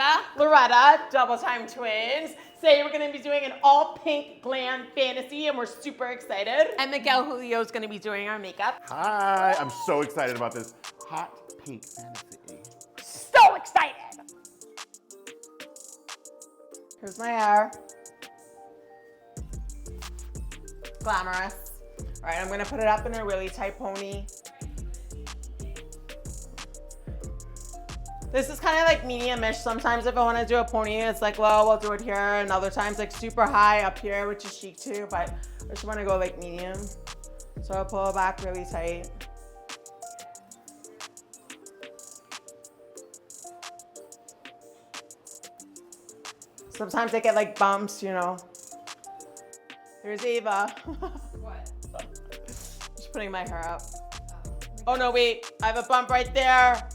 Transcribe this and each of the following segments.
Ava, Loretta, DoubleTime Twins. Today we're going to be doing an all pink glam fantasy and we're super excited. And Miguel Julio is going to be doing our makeup. Hi, I'm so excited about this hot pink fantasy. So excited. Here's my hair. Glamorous. All right, I'm going to put it up in a really tight pony. This is kind of like medium-ish. Sometimes if I want to do a pony, it's like low, I'll do it here. And other times like super high up here, which is chic too, but I just want to go like medium. So I'll pull it back really tight. Sometimes I get like bumps, you know. Here's Ava. What? Just putting my hair up. Oh no, wait, I have a bump right there.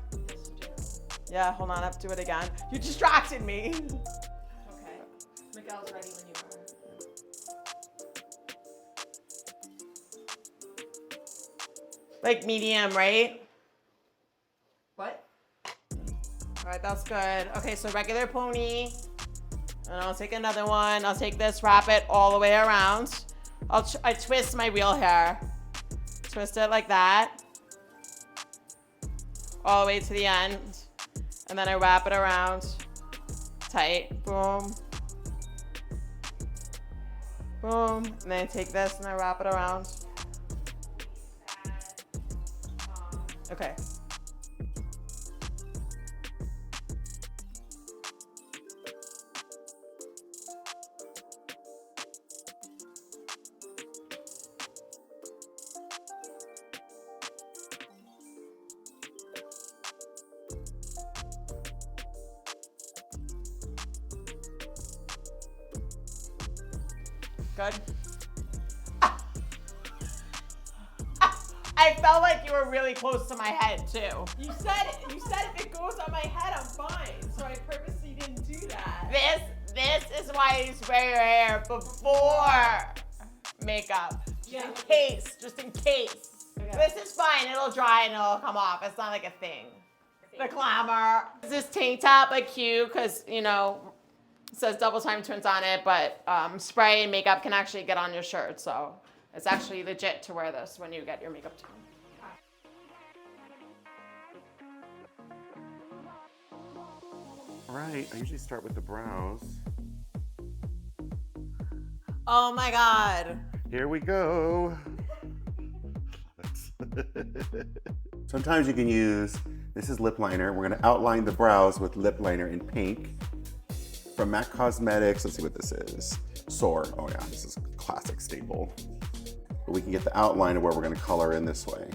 Yeah, hold on, I have to do it again. You distracted me. Okay. Miguel's ready when you are. Like medium, right? What? All right, that's good. Okay, so regular pony. And I'll take another one. I'll take this, wrap it all the way around. I twist my real hair. Twist it like that. All the way to the end. And then I wrap it around tight. Boom. Boom. And then I take this and I wrap it around. Okay. Good. I felt like you were really close to my head too. You said if it goes on my head, I'm fine. So I purposely didn't do that. This is why you spray your hair before makeup. Yeah. Just in case. Okay. This is fine, it'll dry and it'll come off. It's not like a thing. The glamour. Is this tank top like cute? Cause you know, it says DoubleTime Twins on it, but spray and makeup can actually get on your shirt. So it's actually legit to wear this when you get your makeup done. All right, I usually start with the brows. Oh my God. Here we go. Sometimes you can use, this is lip liner. We're gonna outline the brows with lip liner in pink. From MAC Cosmetics, let's see what this is. Soar, oh yeah, this is a classic staple. But we can get the outline of where we're gonna color in this way.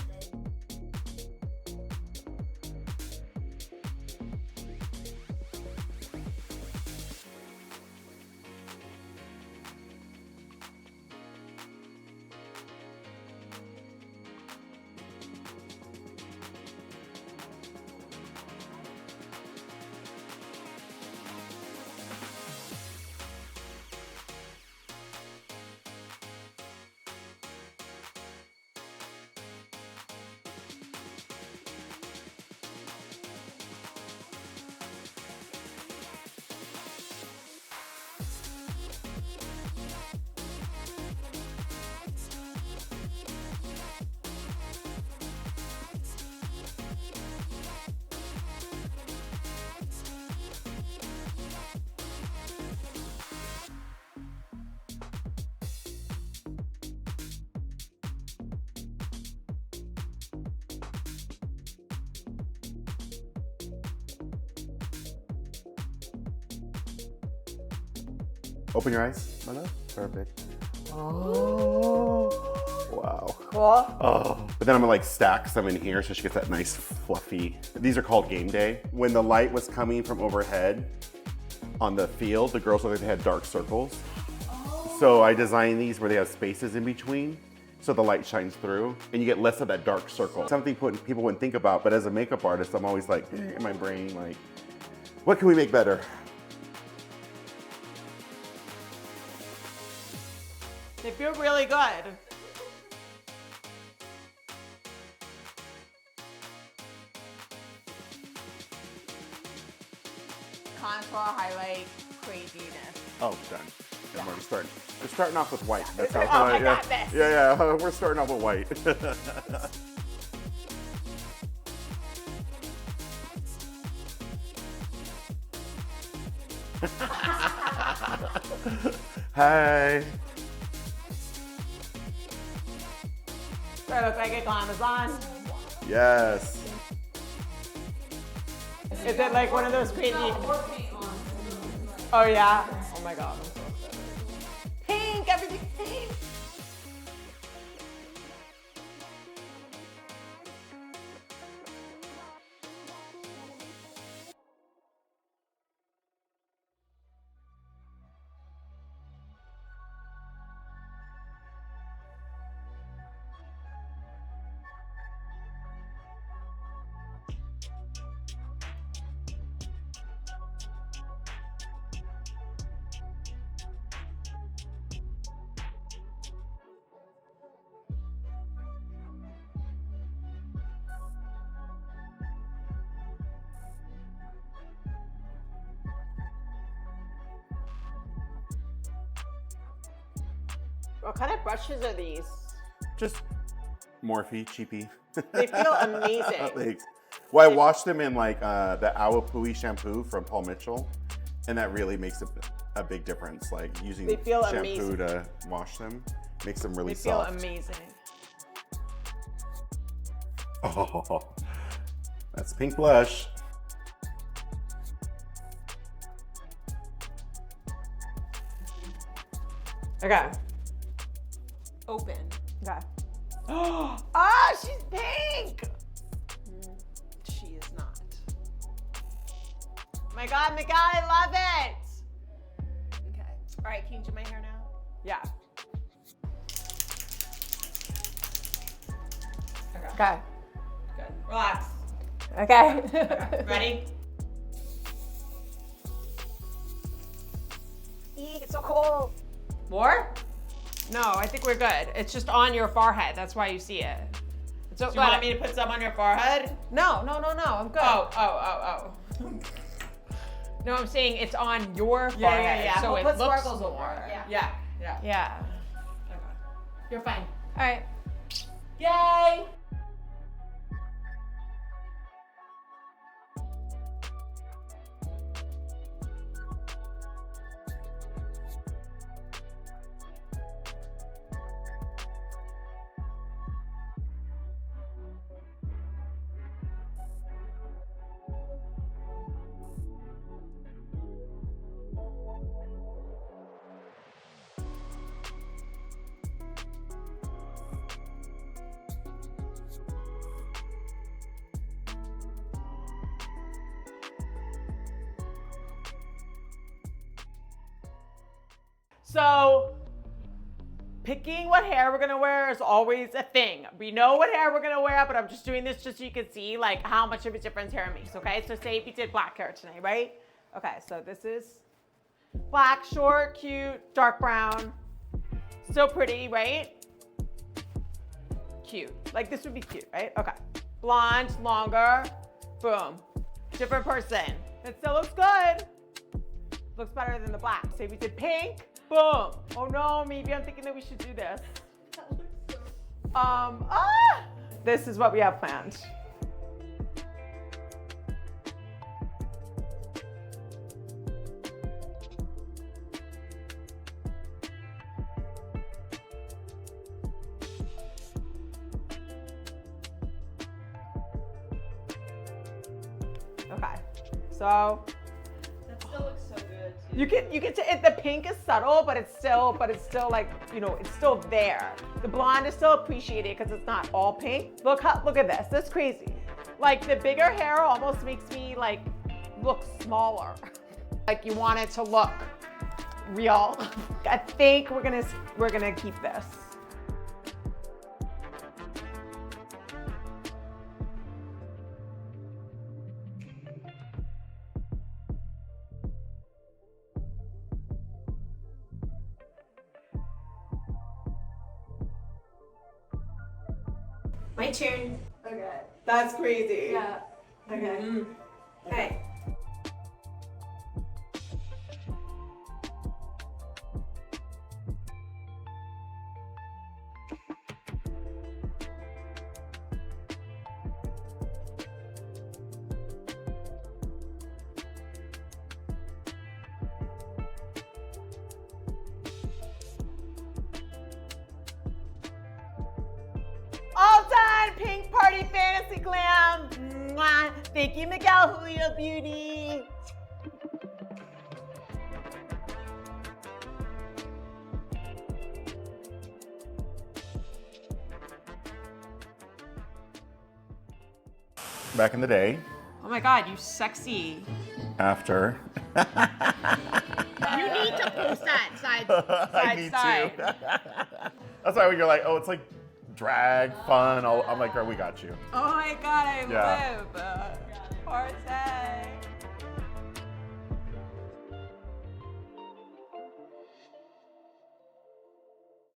Open your eyes, my love. Perfect. Oh, wow. Cool. Oh, but then I'm gonna like stack some in here so she gets that nice fluffy. These are called game day. When the light was coming from overhead on the field, the girls looked like they had dark circles. Oh. So I designed these where they have spaces in between so the light shines through and you get less of that dark circle. Something people wouldn't think about, but as a makeup artist, I'm always like, in my brain, like, what can we make better? They feel really good. contour, highlight, craziness. Oh, done. Yeah, we're starting. We're starting off with white. That's Oh, how. I got this. Yeah. We're starting off with white. Hey. Do I look like a glamazon? Yes. Is it like one of those crazy? Oh yeah. Oh my god. I'm so excited. Pink, everything pink. What kind of brushes are these? Just Morphe, cheapy. They feel amazing. Thanks. Well, I washed them in like the Awapui shampoo from Paul Mitchell, and that really makes a big difference. Like using They feel shampoo amazing. to wash them makes them really They feel soft. amazing. Oh, that's pink blush. Okay. Open. Okay. Ah, she's pink. She is not. Oh my god, Miguel, I love it. Okay. All right, can you do my hair now? Yeah. Okay. Okay. Good. Relax. Okay. Ready? Eek, it's so cold. More? No, I think we're good. It's just on your forehead. That's why you see it. It's so Do you want me to put some on your forehead? No, I'm good. Oh. No, I'm saying it's on your forehead. Yeah. So We'll it put looks sparkles more. Yeah. Yeah. Okay. You're fine. All right. Yay! So, picking what hair we're gonna wear is always a thing. We know what hair we're gonna wear, but I'm just doing this just so you can see like how much of a difference hair makes, okay? So say if you did black hair tonight, right? Okay, so this is black, short, cute, dark brown. Still pretty, right? Cute. Like this would be cute, right? Okay. Blonde, longer, boom. Different person. It still looks good. Looks better than the black. Say we did pink, boom. Oh no, maybe I'm thinking that we should do this. This is what we have planned. Okay, so That still looks so good. you can the pink is subtle, but it's still like, you know, it's still there. The blonde is still appreciated because it's not all pink. Look at this. That's crazy. Like the bigger hair almost makes me like look smaller. Like you want it to look real. I think we're gonna keep this. My turn. Okay, that's crazy. Yeah. Okay. Okay. Pony Glam. Mwah. Thank you, Miguel Julio Beauty. Back in the day, Oh my God, you sexy. after. You need to post that side, I need to. That's why when you're like, oh, it's like drag, fun. I'm like, girl, we got you. Oh my God, I Yeah. live. Party.